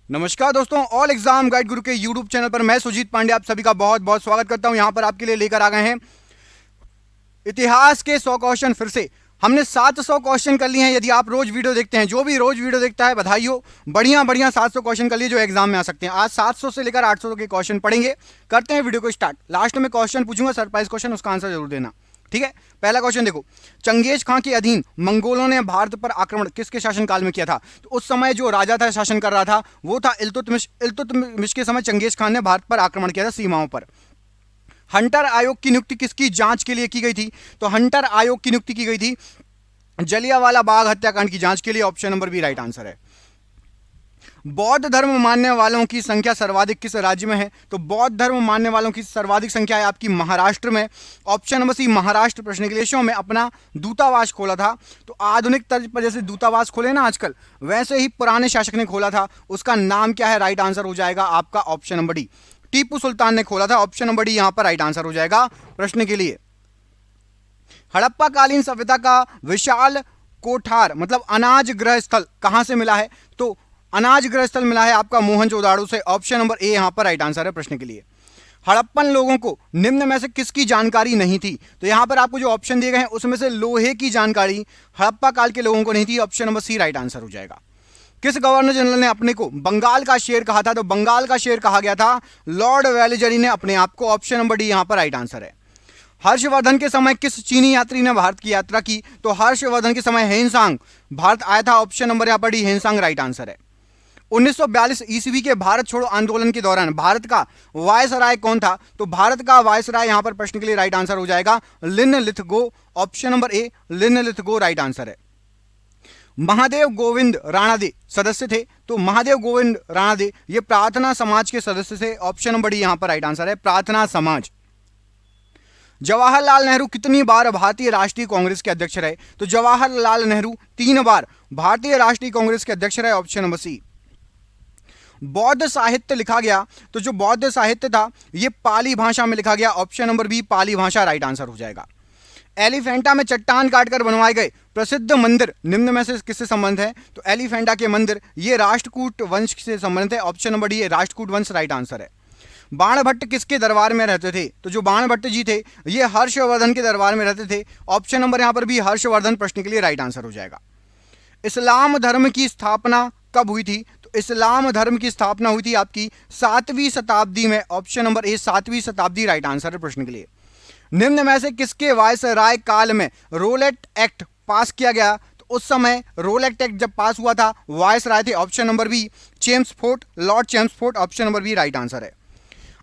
नमस्कार दोस्तों, all exam guide गुरु के यूट्यूब चैनल पर मैं सुजीत पांडे आप सभी का बहुत बहुत स्वागत करता हूं। यहां पर आपके लिए लेकर आ गए हैं इतिहास के 100 क्वेश्चन। फिर से हमने 700 क्वेश्चन कर लिए हैं। यदि आप रोज वीडियो देखते हैं, जो भी रोज वीडियो देखता है बधाई हो, बढ़िया बढ़िया 700 क्वेश्चन कर लिए जो एग्जाम में आ सकते हैं। आज 700 से लेकर 800 के क्वेश्चन पढ़ेंगे। करते हैं वीडियो को स्टार्ट। लास्ट में क्वेश्चन पूछूंगा, सरप्राइज क्वेश्चन, उसका आंसर जरूर देना, ठीक है। पहला क्वेश्चन देखो, चंगेज खां के अधीन मंगोलों ने भारत पर आक्रमण किसके शासनकाल में किया था? तो उस समय जो राजा था, शासन कर रहा था, वो था इल्तुतमिश। इल्तुतमिश के समय चंगेज खान ने भारत पर आक्रमण किया था, सीमाओं पर। हंटर आयोग की नियुक्ति किसकी जांच के लिए की गई थी? तो हंटर आयोग की नियुक्ति की गई थी जलियांवाला बाग हत्याकांड की जांच के लिए। Option number B right answer है। बौद्ध धर्म मानने वालों की संख्या सर्वाधिक किस राज्य में है? तो बौद्ध धर्म मानने वालों की सर्वाधिक संख्या है आपकी महाराष्ट्र में। Option number C Maharashtra. प्रश्न के देशों में अपना दूतावास खोला था। तो आधुनिक तर्ज पर जैसे दूतावास खोले ना आजकल, वैसे ही पुराने शासक ने खोला था। उसका नाम क्या है? राइट आंसर हो जाएगा आपका option number D, Tipu Sultan ने खोला था। ऑप्शन नंबर डी यहां पर राइट आंसर हो जाएगा प्रश्न के लिए। हड़प्पा कालीन सभ्यता का विशाल कोठार मतलब अनाज ग्रह स्थल कहां से मिला है? तो अनाज ग्रह स्थल मिला है आपका मोहनजोदाड़ो से। ऑप्शन नंबर ए यहां पर राइट आंसर है प्रश्न के लिए। हड़प्पन लोगों को निम्न में से किसकी जानकारी नहीं थी? तो यहां पर आपको जो ऑप्शन दिए गए हैं उसमें से लोहे की जानकारी हड़प्पा काल के लोगों को नहीं थी। Option number C right answer हो जाएगा। किस गवर्नर जनरल ने अपने को बंगाल का शेर कहा था? तो बंगाल का शेर कहा गया था लॉर्ड वेलेजरी ने अपने आप को। ऑप्शन नंबर डी यहां पर राइट आंसर है। हर्षवर्धन के समय किस चीनी यात्री ने भारत की यात्रा की? तो हर्षवर्धन के समय हेनसांग भारत आया था। ऑप्शन नंबर यहां पर डी हेनसांग राइट आंसर है। 1942 ईस्वी के भारत छोड़ो आंदोलन के दौरान भारत का वायसराय कौन था? तो भारत का वायसराय यहां पर प्रश्न के लिए राइट आंसर हो जाएगा Linlithgow. Option number A Linlithgow right answer है। महादेव गोविंद राणादे सदस्य थे। तो महादेव गोविंद राणादे ये प्रार्थना समाज के सदस्य थे। ऑप्शन नंबर डी यहां पर राइट आंसर है प्रार्थना समाज। जवाहरलाल नेहरू कितनी बार भारतीय राष्ट्रीय कांग्रेस के अध्यक्ष रहे? तो जवाहरलाल नेहरू 3 बार भारतीय राष्ट्रीय कांग्रेस के अध्यक्ष रहे। Option number C. बौद्ध साहित्य लिखा गया, तो जो बौद्ध साहित्य था यह पाली भाषा में लिखा गया। ऑप्शन नंबर बी पाली भाषा राइट आंसर हो जाएगा। एलिफेंटा में चट्टान काटकर बनवाए गए प्रसिद्ध मंदिर निम्न में से किससे संबंध है? तो एलिफेंटा के मंदिर ये राष्ट्रकूट वंश से संबंधित है। ऑप्शन नंबर डी राष्ट्रकूट वंश राइट आंसर है। बाणभट्ट किसके दरबार में रहते थे? तो जो बाणभट्ट जी थे ये हर्षवर्धन के दरबार में रहते थे। ऑप्शन नंबर यहां पर भी हर्षवर्धन प्रश्न के लिए राइट आंसर हो जाएगा। इस्लाम धर्म की स्थापना कब हुई थी? तो इस्लाम धर्म की स्थापना हुई थी आपकी 7वीं शताब्दी में। ऑप्शन नंबर ए 7वीं शताब्दी राइट आंसर है प्रश्न के लिए। निम्न में से किसके वायसराय काल में रोलेट एक्ट पास किया गया? तो उस समय रोलेट एक्ट जब पास हुआ था वायसराय थे। Option number B Chelmsford, Lord Chelmsford. Option number B right answer है।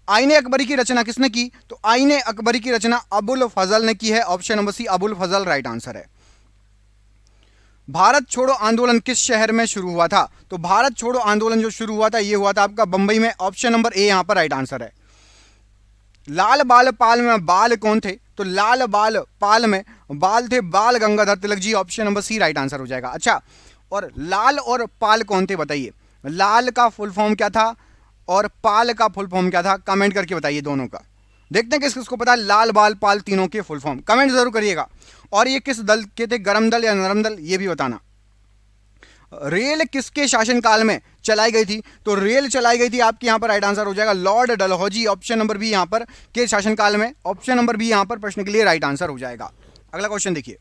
आईने अकबरी की रचना किसने की? तो आईने अकबरी की रचना अबुल फजल ने की है। ऑप्शन नंबर सी अबुल फजल राइट आंसर है। भारत छोड़ो आंदोलन किस शहर में शुरू हुआ था? तो भारत छोड़ो आंदोलन जो शुरू हुआ था ये हुआ था आपका बंबई में। ऑप्शन नंबर ए यहां पर राइट आंसर है। लाल बाल पाल में बाल कौन थे? तो लाल बाल पाल में बाल थे Bal Gangadhar Tilak ji. Option number C right answer हो जाएगा। अच्छा, और लाल और पाल कौन थे बताइए? लाल का फुल फॉर्म क्या था और पाल का फुल फॉर्म क्या था? कमेंट करके बताइए दोनों का। देखते हैं किस किसको पता है लाल बाल पाल तीनों के फुल फॉर्म। कमेंट जरूर करिएगा। और ये किस दल के थे, गरम दल या नरम दल, ये भी बताना। रेल किसके शासनकाल में चलाई गई थी? तो रेल चलाई गई थी आपके यहां पर राइट आंसर हो जाएगा Lord Dalhousie. Option number B यहां पर के शासनकाल में। ऑप्शन नंबर बी यहां पर प्रश्न के लिए राइट आंसर हो जाएगा। अगला क्वेश्चन देखिए,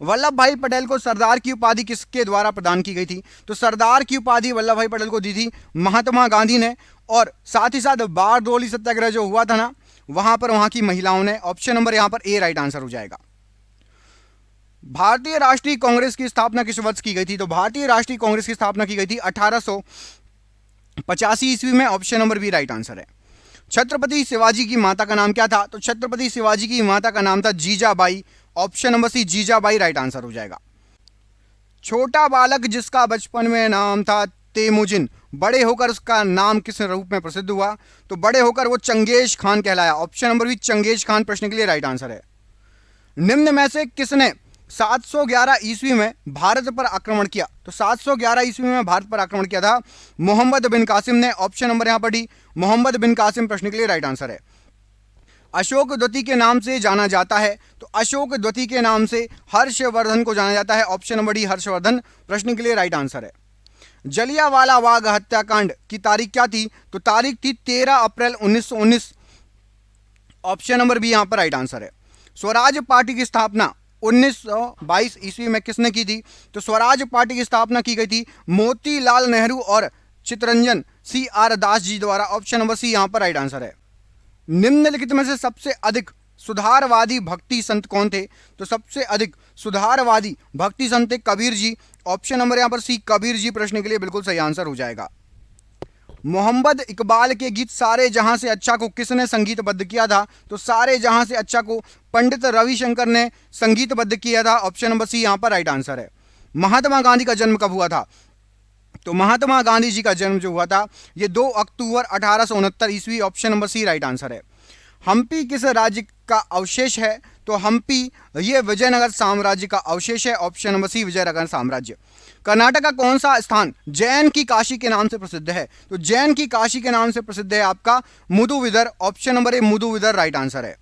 वल्लभ भाई पटेल को सरदार की उपाधि किसके द्वारा प्रदान की गई थी? तो सरदार की उपाधि वल्लभ भाई पटेल को दी थी महात्मा गांधी ने। और साथ ही साथ बारडोली सत्याग्रह जो हुआ था ना, वहां पर वहां की महिलाओं ने। ऑप्शन नंबर यहां पर ए राइट आंसर हो जाएगा। भारतीय राष्ट्रीय कांग्रेस की स्थापना किस वर्ष की गई थी? तो भारतीय राष्ट्रीय कांग्रेस की स्थापना की गई थी 1885 ईस्वी में। Option number B right answer है। छत्रपति शिवाजी की माता का नाम क्या था? तो छत्रपति शिवाजी की माता का नाम था Jijabai. Option number C Jijabai right answer हो जाएगा। छोटा बालक जिसका बचपन में नाम था तेमुजिन, बड़े होकर उसका नाम किस रूप में प्रसिद्ध हुआ? तो बड़े होकर वो चंगेज खान कहलाया। Option number B Genghis Khan प्रश्न के लिए राइट आंसर है। निम्न में से किसने 711 ईस्वी में भारत पर आक्रमण किया? तो 711 ईस्वी में भारत पर आक्रमण किया था मोहम्मद बिन कासिम ने। ऑप्शन नंबर यहां पर डी मोहम्मद बिन कासिम प्रश्न के लिए राइट आंसर है। अशोक द्वितीय के नाम से जाना जाता है? तो अशोक द्वितीय के नाम से हर्षवर्धन को जाना जाता है। ऑप्शन नंबर डी हर्षवर्धन प्रश्न के लिए राइट आंसर है। जलियांवाला बाग हत्याकांड की तारीख क्या थी? तो तारीख थी 13 अप्रैल 1919। ऑप्शन नंबर बी यहां पर राइट आंसर है। स्वराज पार्टी की स्थापना 1922 ईस्वी में किसने की थी? तो स्वराज पार्टी की स्थापना की गई थी मोतीलाल नेहरू और चित्तरंजन CR दास जी द्वारा। ऑप्शन नंबर सी यहां पर राइट आंसर है। निम्नलिखित में से सबसे अधिक सुधारवादी भक्ति संत कौन थे? तो सबसे अधिक सुधारवादी भक्ति संत थे कबीर जी। ऑप्शन नंबर यहां पर सी कबीर जी प्रश्न के लिए बिल्कुल सही आंसर हो जाएगा। मोहम्मद इकबाल के गीत सारे जहां से अच्छा को किसने संगीतबद्ध किया था? तो सारे जहां से अच्छा को पंडित रविशंकर ने संगीतबद्ध किया था। ऑप्शन नंबर सी यहां पर राइट आंसर है। महात्मा गांधी का जन्म कब हुआ था? तो महात्मा गांधी जी का जन्म जो हुआ था ये 2 अक्टूबर 1869 ईस्वी। Option number C right answer है। हम्पी किस राज्य का अवशेष है? तो हम्पी ये विजयनगर साम्राज्य का अवशेष है। ऑप्शन नंबर सी विजयनगर साम्राज्य। कर्नाटक का कौन सा स्थान जैन की काशी के नाम से प्रसिद्ध है? तो जैन की काशी के नाम से प्रसिद्ध है आपका Muduvidar. Option number A Muduvidar right answer है।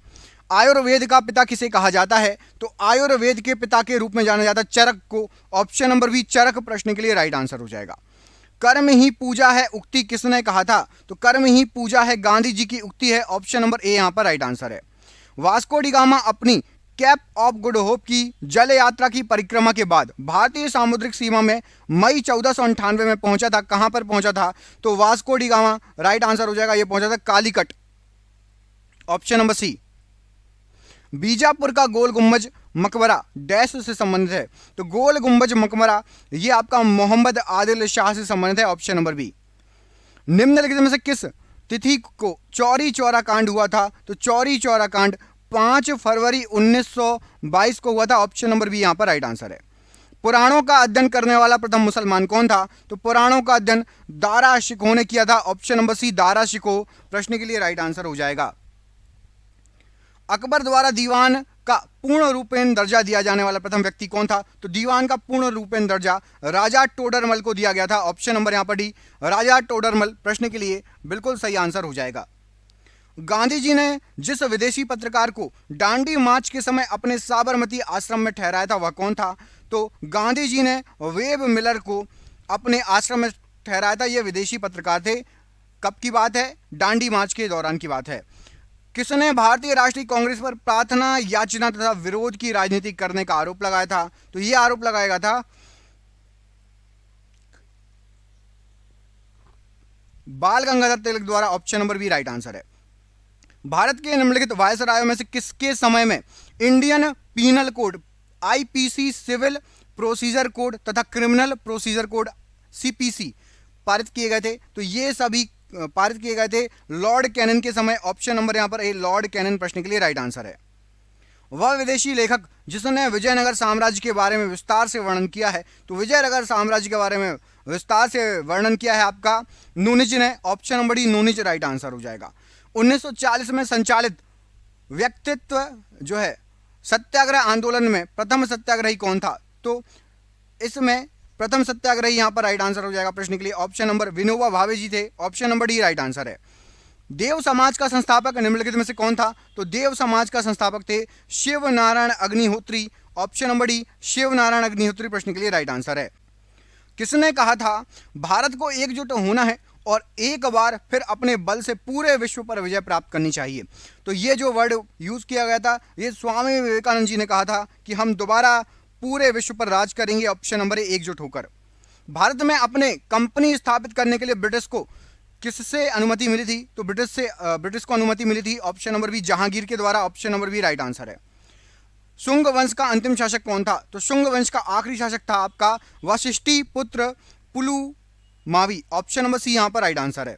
आयुर्वेद का पिता किसे कहा जाता है? तो आयुर्वेद के पिता के रूप में जाना जाता है चरक को। ऑप्शन नंबर बी चरक प्रश्न के लिए राइट आंसर हो जाएगा। कर्म ही पूजा है उक्ति किसने कहा था? तो कर्म ही पूजा है गांधी जी की उक्ति है। ऑप्शन नंबर ए यहां पर राइट आंसर है। वास्को डी गामा अपनी कैप ऑफ गुड होप की जल यात्रा की परिक्रमा के बाद भारतीय सामुद्रिक सीमा में मई 1498 में पहुंचा था। कहां पर पहुंचा था? तो Vasco da Gama right answer हो जाएगा। यह पहुंचा था Calicut. Option number C. Bijapur का गोल गुंबज मकबरा डैश से संबंधित है? तो गोल गुंबज मकबरा यह आपका मोहम्मद आदिल शाह से संबंधित है। Option number B. निम्नलिखित में से किस तिथि को चौरी चौरा कांड हुआ था? तो चौरी चौरा कांड 5 फरवरी 1922 को हुआ था। ऑप्शन नंबर बी यहां पर राइट आंसर है। पुराणों का अध्ययन करने वाला प्रथम मुसलमान कौन था? तो पुराणों का अध्ययन दारा शिकोह ने किया था। Option number C Dara Shikoh प्रश्न के लिए राइट आंसर हो जाएगा। अकबर द्वारा दीवान का पूर्ण रूपेण दर्जा दिया जाने वाला प्रथम व्यक्ति कौन था? तो दीवान का पूर्ण रूपेण दर्जा राजा टोडरमल को दिया गया था। ऑप्शन नंबर यहां पर डी राजा टोडरमल प्रश्न के लिए बिल्कुल सही आंसर हो जाएगा। गांधी जी ने जिस विदेशी पत्रकार को डांडी मार्च के समय अपने साबरमती आश्रम में ठहराया था वह कौन था? तो गांधी जी ने वेब मिलर को अपने आश्रम में ठहराया था। यह विदेशी पत्रकार थे। कब की बात है? डांडी मार्च के दौरान की बात है। किसने भारतीय राष्ट्रीय कांग्रेस पर प्रार्थना याचना तथा विरोध की राजनीति करने का आरोप लगाया था? तो यह आरोप लगाया था बाल गंगाधर तिलक द्वारा। Option number B right answer है। भारत के निम्नलिखित वायसरायों में से किसके समय में Indian penal code IPC civil procedure code तथा क्रिमिनल प्रोसीजर कोड CPC पारित किए गए थे? तो ये सभी पारित किए गए थे लॉर्ड कैनन के समय। ऑप्शन नंबर यहां पर ए लॉर्ड कैनन प्रश्न के लिए राइट आंसर है। वह विदेशी लेखक जिसने विजयनगर साम्राज्य के बारे में विस्तार से वर्णन किया है? तो विजयनगर साम्राज्य के बारे में विस्तार से वर्णन किया है आपका नूनिज ने। Option number D Nuniz right answer हो जाएगा। 1940 में संचालित व्यक्तित्व जो है सत्याग्रह आंदोलन में प्रथम सत्याग्रही कौन था? तो इसमें प्रथम सत्याग्रही यहां पर राइट आंसर हो जाएगा प्रश्न के लिए। ऑप्शन नंबर विनोबा भावे जी थे। Option number D right answer है। देव समाज का संस्थापक निम्नलिखित में से कौन था? तो देव समाज का संस्थापक थे Shiv Narayan Agnihotri. Option number D Shiv Narayan Agnihotri प्रश्न के लिए राइट आंसर है। किसने कहा था भारत को एकजुट होना है और एक बार फिर अपने बल से पूरे विश्व पर विजय प्राप्त करनी चाहिए? तो ये जो वर्ड यूज किया गया था ये स्वामी विवेकानंद जी ने कहा था कि हम दोबारा पूरे विश्व पर राज करेंगे। ऑप्शन नंबर ए एकजुट होकर। भारत में अपने कंपनी स्थापित करने के लिए ब्रिटिश को किससे अनुमति मिली थी? तो ब्रिटिश को अनुमति मिली थी। ऑप्शन नंबर बी जहांगीर के द्वारा। Option number B right answer है। शुंग वंश का अंतिम शासक कौन था? तो शुंग वंश का आखिरी शासक था आपका वशिष्ठी पुत्र पुलुमावी। ऑप्शन नंबर सी यहां पर राइट आंसर है।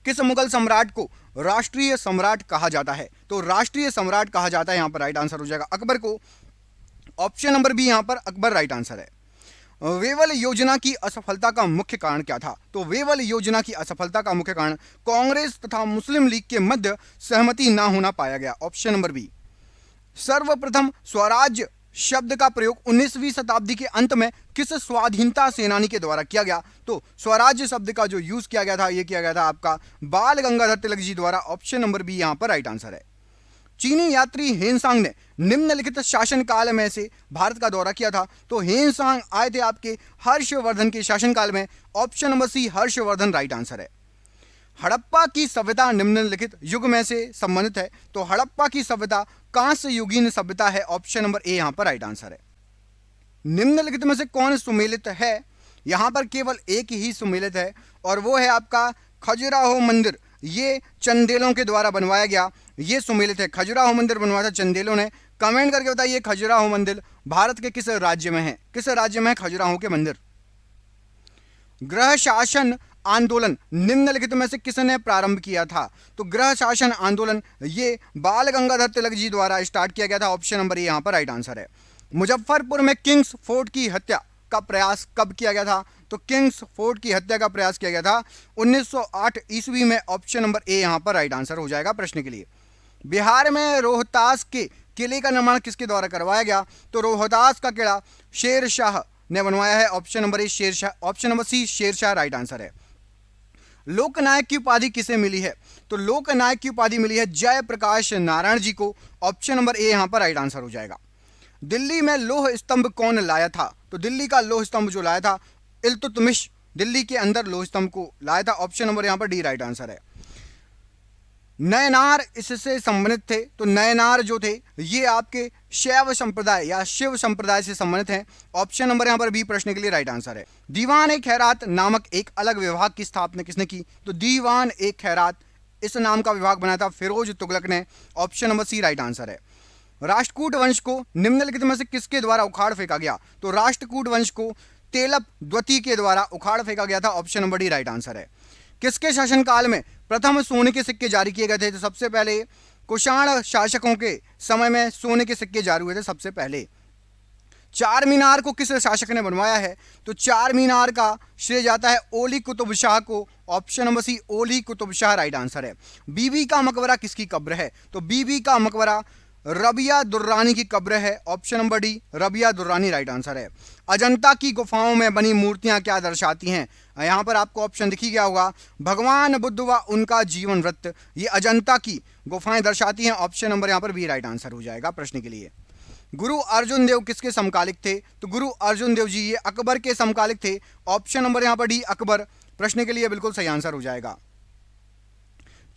किस मुगल सम्राट को राष्ट्रीय सम्राट कहा जाता है? तो राष्ट्रीय सम्राट कहा जाता है यहां पर राइट आंसर हो जाएगा अकबर को। ऑप्शन नंबर बी यहां पर अकबर राइट आंसर है। वेवल योजना की असफलता का मुख्य कारण क्या था? तो वेवल योजना की असफलता का मुख्य कारण कांग्रेस तथा मुस्लिम लीग के मध्य सहमति ना होना पाया गया। Option number B. सर्वप्रथम स्वराज्य शब्द का प्रयोग 19वीं शताब्दी के अंत में किस स्वाधीनता सेनानी के द्वारा किया गया? तो स्वराज्य शब्द का जो यूज किया गया था यह किया गया था आपका बाल गंगाधर तिलक जी द्वारा। ऑप्शन नंबर बी यहां पर राइट आंसर है। चीनी यात्री हेनसांग ने निम्नलिखित शासनकाल में से भारत का दौरा किया था। तो हेनसांग आए थे आपके हर्षवर्धन के शासनकाल में। Option number C Harshavardhana right answer है। हड़प्पा की सभ्यता निम्नलिखित युग में से संबंधित है। तो हड़प्पा की सभ्यता कांस्य युगीन सभ्यता है। ऑप्शन नंबर ए यहां पर राइट आंसर है। निम्नलिखित में से कौन सुमेलित है? यहां पर केवल एक ही सुमेलित है और वो है आपका खजुराहो मंदिर। ये चंदेलों के द्वारा बनवाया गया, ये सुमेलित है। खजुराहो मंदिर बनवाया था चंदेलों ने। कमेंट करके बताइए खजुराहो मंदिर भारत के किस राज्य में है? किस राज्य में है खजुराहो के मंदिर? गृह शासन आंदोलन निम्नलिखित में से किसने प्रारंभ किया था? तो गृह शासन आंदोलन ये बाल गंगाधर तिलक जी द्वारा स्टार्ट किया गया था। ऑप्शन नंबर ए यहां पर राइट आंसर है। मुजफ्फरपुर में किंग्स फोर्ट की हत्या का प्रयास कब किया गया था? तो किंग्स फोर्ट की हत्या का प्रयास किया गया था 1908 ईस्वी में। ऑप्शन नंबर ए यहां पर राइट आंसर हो जाएगा प्रश्न के लिए। बिहार में रोहतास के किले का निर्माण किसके द्वारा करवाया गया? तो रोहतास का किला शेर शाह ने बनवाया है। Option number A Sher Shah, option number C Sher Shah right answer है। लोकनायक की उपाधि किसे मिली है? तो लोकनायक की उपाधि मिली है जयप्रकाश नारायण जी को। ऑप्शन नंबर ए यहां पर राइट आंसर हो जाएगा। दिल्ली में लौह स्तंभ कौन लाया था? तो दिल्ली का लौह स्तंभ जो लाया था इल्तुतमिश, दिल्ली के अंदर लौह स्तंभ को लाया था। ऑप्शन नंबर यहां पर डी राइट आंसर है। नयनार इससे संबंधित थे। तो नयनार जो थे ये आपके शैव संप्रदाय या शिव संप्रदाय से संबंधित हैं। ऑप्शन नंबर यहां पर बी प्रश्न के लिए राइट आंसर है। दीवान ए खैरात नामक एक अलग विभाग की स्थापना किसने की? तो दीवान ए खैरात इस नाम का विभाग बनाया था फिरोज तुगलक ने। Option number C right answer है। राष्ट्रकूट वंश को निम्नलिखित में से किसके द्वारा उखाड़ फेंका गया? तो राष्ट्रकूट वंश को तेलप द्वितीय के द्वारा उखाड़ फेंका गया था। Option number D right answer है। किसके शासनकाल में प्रथम सोने के सिक्के जारी किए गए थे? तो सबसे पहले कुषाण शासकों के समय में सोने के सिक्के जारी हुए थे सबसे पहले। चार मीनार को किस शासक ने बनवाया है? तो चार मीनार का श्रेय जाता है ओली कुतुब शाह को। ऑप्शन नंबर सी ओली कुतुब शाह राइट आंसर है। बीबी का मकबरा किसकी कब्र है? तो बीबी का मकबरा रबिया दुर्रानी की कब्र है। Option number D Rabia Durrani right answer है। अजंता की गुफाओं में बनी मूर्तियां क्या दर्शाती हैं? यहां पर आपको ऑप्शन दिखी गया होगा भगवान बुद्ध व उनका जीवन वृत्त, ये अजंता की गुफाएं दर्शाती हैं। ऑप्शन नंबर यहां पर बी राइट आंसर हो जाएगा प्रश्न के लिए। गुरु अर्जुन देव किसके समकालिक थे? तो गुरु अर्जुन देव जी ये अकबर के समकालिक थे। ऑप्शन नंबर यहां पर डी अकबर प्रश्न के लिए बिल्कुल सही आंसर हो जाएगा।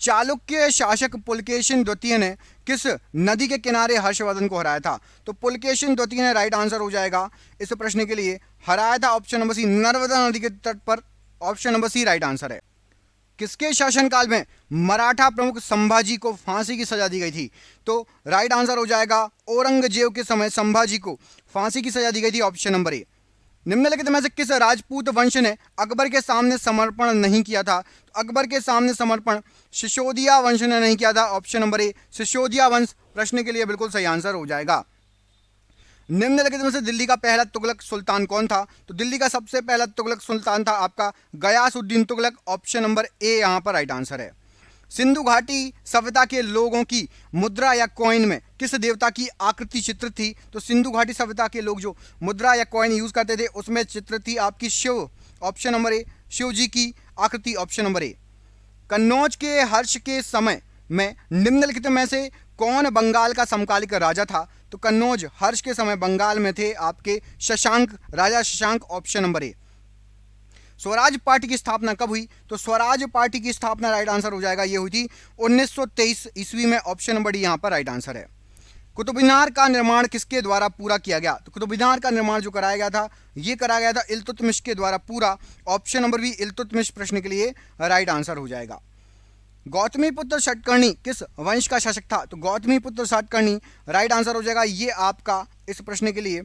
चालुक्य शासक पुलकेशिन द्वितीय ने किस नदी के किनारे हर्षवर्धन को हराया था? तो पुलकेशिन द्वितीय ने राइट आंसर हो जाएगा इस प्रश्न के लिए। हराया था ऑप्शन नंबर सी नर्मदा नदी के तट पर। Option number C right answer है। किसके शासनकाल में मराठा प्रमुख संभाजी को फांसी की सजा दी गई थी? तो राइट आंसर हो जाएगा औरंगजेब के समय संभाजी को फांसी की सजा दी गई थी। ऑप्शन नंबर ए। निम्नलिखित में से किस राजपूत वंश ने अकबर के सामने समर्पण नहीं किया था? तो अकबर के सामने समर्पण सिसोदिया वंश ने नहीं किया था। ऑप्शन नंबर ए सिसोदिया वंश प्रश्न के लिए बिल्कुल सही आंसर हो जाएगा। निम्नलिखित में से दिल्ली का पहला तुगलक सुल्तान कौन था? तो दिल्ली का सबसे पहला तुगलक सुल्तान था आपका Ghiyasuddin Tughlaq. Option number A यहां पर राइट आंसर है। सिंधु घाटी सभ्यता के लोगों की मुद्रा या कॉइन में किस देवता की आकृति चित्रित थी? तो सिंधु घाटी सभ्यता के लोग जो मुद्रा या कॉइन यूज करते थे उसमें चित्रित थी आपकी Shiv. Option number A Shiv ji की आकृति। ऑप्शन नंबर ए। कन्नौज के हर्ष के समय में निम्नलिखित में से कौन बंगाल का समकालिक राजा था? तो कन्नौज हर्ष के समय बंगाल में थे आपके Shashank, Raja Shashank. Option number A. Swaraj Party की स्थापना कब हुई? तो स्वराज पार्टी की स्थापना राइट आंसर हो जाएगा ये हुई थी 1923 ईस्वी में। ऑप्शन नंबर डी यहां पर राइट आंसर है। कुतुब मीनार का निर्माण किसके द्वारा पूरा किया गया? तो कुतुब मीनार का निर्माण जो कराया गया था ये कराया गया था इल्तुतमिश के द्वारा पूरा। ऑप्शन नंबर बी इल्तुतमिश प्रश्न के लिए राइट आंसर हो जाएगा। गौतमीपुत्र सतकर्णी किस वंश का शासक था? तो गौतमीपुत्र सतकर्णी राइट आंसर हो जाएगा ये आपका इस प्रश्न के लिए।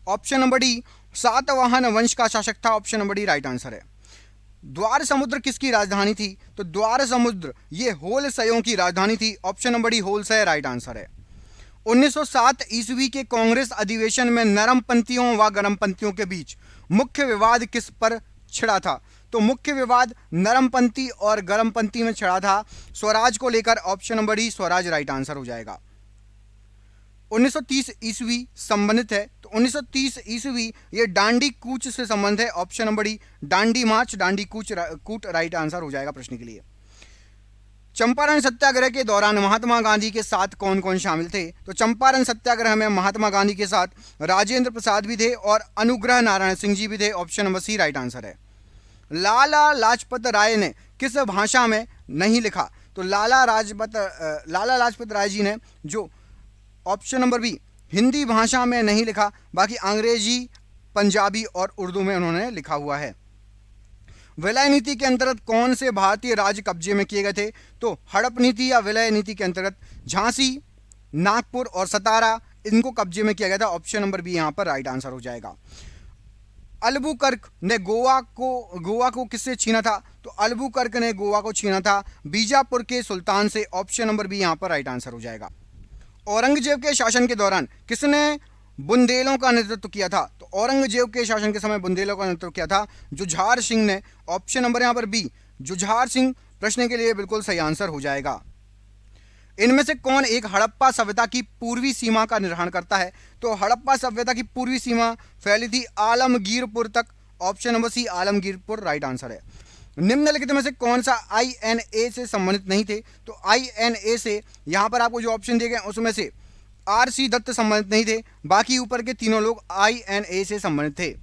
ऑप्शन नंबर डी सातवाहन वंश का शासक था। Option number D right answer है। द्वार समुद्र किसकी राजधानी थी? तो द्वार समुद्र ये होलसयों की राजधानी थी। ऑप्शन नंबर डी होलसय राइट आंसर है। 1907 ईस्वी के कांग्रेस अधिवेशन में नरमपंथियों व गरमपंथियों के बीच मुख्य विवाद किस पर छिड़ा था? तो मुख्य विवाद नरमपंथी और गरमपंथी में छिड़ा था स्वराज को लेकर। Option number D Swaraj right answer हो जाएगा। 1930 ईस्वी संबंधित है। तो 1930 ईस्वी ये डांडी कूच से संबंध है। ऑप्शन नंबर डी डांडी मार्च, डांडी कूच कूट राइट आंसर हो जाएगा प्रश्न के लिए। चंपारण सत्याग्रह के दौरान महात्मा गांधी के साथ कौन कौन शामिल थे? तो चंपारण सत्याग्रह में महात्मा गांधी के साथ राजेंद्र प्रसाद भी थे और अनुग्रह नारायण सिंह जी भी थे। Option number C right answer है। लाला लाजपत राय ने किस भाषा में नहीं लिखा? तो लाला लाजपत राय जी ने जो ऑप्शन नंबर बी हिंदी भाषा में नहीं लिखा, बाकी अंग्रेजी, पंजाबी और उर्दू में उन्होंने लिखा हुआ है। विलय नीति के अंतर्गत कौन से भारतीय राज्य कब्जे में किए गए थे? तो हड़प नीति या विलय नीति के अंतर्गत झांसी, नागपुर और सतारा इनको कब्जे में किया गया था। ऑप्शन नंबर बी यहां पर राइट आंसर हो जाएगा। अल्बुकर्क ने गोवा को किससे छीना था? तो अल्बुकर्क ने गोवा को छीना था बीजापुर के सुल्तान से। ऑप्शन नंबर बी यहां पर राइट आंसर हो जाएगा। औरंगजेब के शासन के दौरान किसने बुंदेलों का नेतृत्व किया था? तो औरंगजेब के शासन के समय बुंदेलों का नेतृत्व किया था जुझार सिंह ने। ऑप्शन नंबर यहां पर बी जुझार सिंह प्रश्न के लिए बिल्कुल सही आंसर हो जाएगा। इनमें से कौन एक हड़प्पा सभ्यता की पूर्वी सीमा का निर्धारण करता है? तो हड़प्पा सभ्यता की पूर्वी सीमा फैली थी आलमगीरपुर तक। Option number C Alamgirpur right answer है। निम्नलिखित में से कौन सा INA से संबंधित नहीं थे? तो INA से यहां पर आपको जो ऑप्शन दिए गए उसमें से RC दत्त संबंधित नहीं थे, बाकी ऊपर के तीनों लोग INA से संबंधित थे।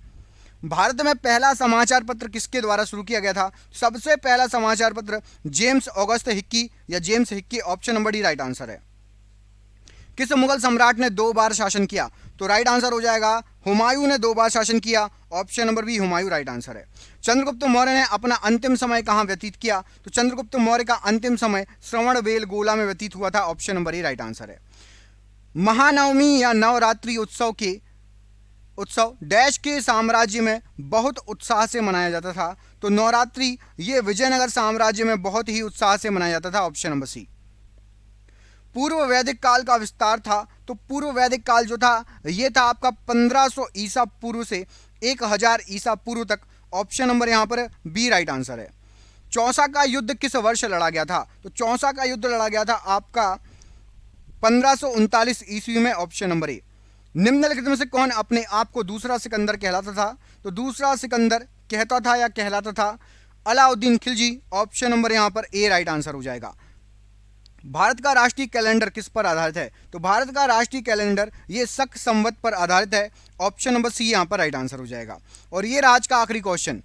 भारत में पहला समाचार पत्र किसके द्वारा शुरू किया गया था? सबसे पहला समाचार पत्र जेम्स ऑगस्ट हिक्की या James Hickey. Option number D right answer है। किस मुगल सम्राट ने 2 बार शासन किया? तो राइट आंसर हो जाएगा हुमायूं ने 2 बार शासन किया। Option number B Humayun right answer है। चंद्रगुप्त मौर्य ने अपना अंतिम समय कहां व्यतीत किया? तो चंद्रगुप्त मौर्य का अंतिम समय श्रवणबेलगोला में व्यतीत हुआ था। ऑप्शन नंबर ए राइट आंसर है। महानवमी या नवरात्रि उत्सव डैश के साम्राज्य में बहुत उत्साह से मनाया जाता था? तो नवरात्रि ये विजयनगर साम्राज्य में बहुत ही उत्साह से मनाया जाता था। Option number C. पूर्व वैदिक काल का विस्तार था? तो पूर्व वैदिक काल जो था ये था आपका 1500 ईसा पूर्व से 1000 ईसा पूर्व तक। ऑप्शन नंबर यहां पर बी राइट आंसर है। चौसा का युद्ध किस वर्ष लड़ा गया था? तो चौसा का युद्ध लड़ा गया था आपका 1539 ईस्वी में। ऑप्शन नंबर ए। निम्नलिखित में से कौन अपने आप को दूसरा सिकंदर कहलाता था? तो दूसरा सिकंदर कहता था या कहलाता था अलाउद्दीन खिलजी। ऑप्शन नंबर यहां पर ए राइट आंसर हो जाएगा। भारत का राष्ट्रीय कैलेंडर किस पर आधारित है? तो भारत का राष्ट्रीय कैलेंडर ये शक संवत पर आधारित है। ऑप्शन नंबर सी यहां पर राइट आंसर हो जाएगा। और ये आज का आखिरी क्वेश्चन,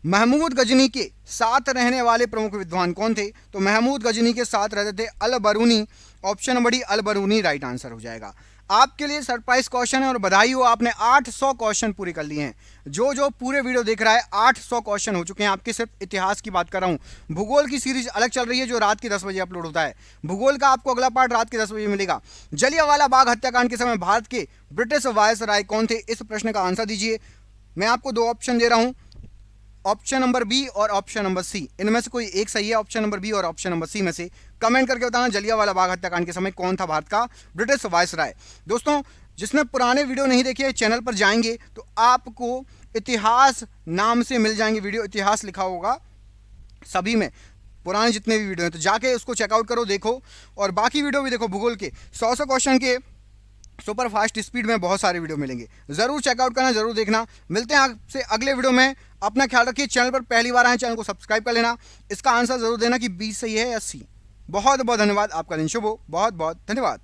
महमूद गजनी के साथ रहने वाले प्रमुख विद्वान कौन थे? तो महमूद गजनी के साथ रहते थे अल बरूनी। Option number D all बरूनी right answer हो जाएगा। आपके लिए सरप्राइज क्वेश्चन है और बधाई हो, आपने 800 क्वेश्चन पूरे कर लिए हैं। जो पूरे वीडियो देख रहा है 800 क्वेश्चन हो चुके हैं। आपके सिर्फ इतिहास की बात कर रहा हूं। भूगोल की सीरीज अलग चल रही है जो रात के 10 बजे अपलोड होता है। भूगोल का आपको अगला पार्ट रात के 10 बजे मिलेगा। जलियांवाला बाग हत्याकांड के समय भारत के ब्रिटिश वायसराय कौन थे? इस प्रश्न का आंसर दीजिए। मैं आपको 2 ऑप्शन दे रहा हूं, ऑप्शन नंबर बी और ऑप्शन नंबर सी। इनमें से कोई एक सही है, ऑप्शन नंबर बी और ऑप्शन नंबर सी में से। कमेंट करके बताना जलियांवाला बाग हत्याकांड के समय कौन था भारत का ब्रिटिश वायसराय। दोस्तों, जिसने पुराने वीडियो नहीं देखे चैनल पर जाएंगे तो आपको इतिहास नाम से मिल जाएंगे वीडियो, इतिहास लिखा होगा सभी में, पुराने जितने भी वीडियो हैं, तो जाके उसको चेकआउट करो, देखो। और बाकी वीडियो भी देखो, भूगोल के 100 क्वेश्चन के सुपर फास्ट स्पीड में बहुत सारे वीडियो मिलेंगे। जरूर चेकआउट करना, जरूर देखना। मिलते हैं आपसे अगले वीडियो में। अपना ख्याल रखिए। चैनल पर पहली बार आए चैनल को सब्सक्राइब कर लेना। इसका आंसर जरूर देना कि 20 सही है या सी। बहुत बहुत धन्यवाद। आपका दिन शुभ हो। बहुत बहुत धन्यवाद।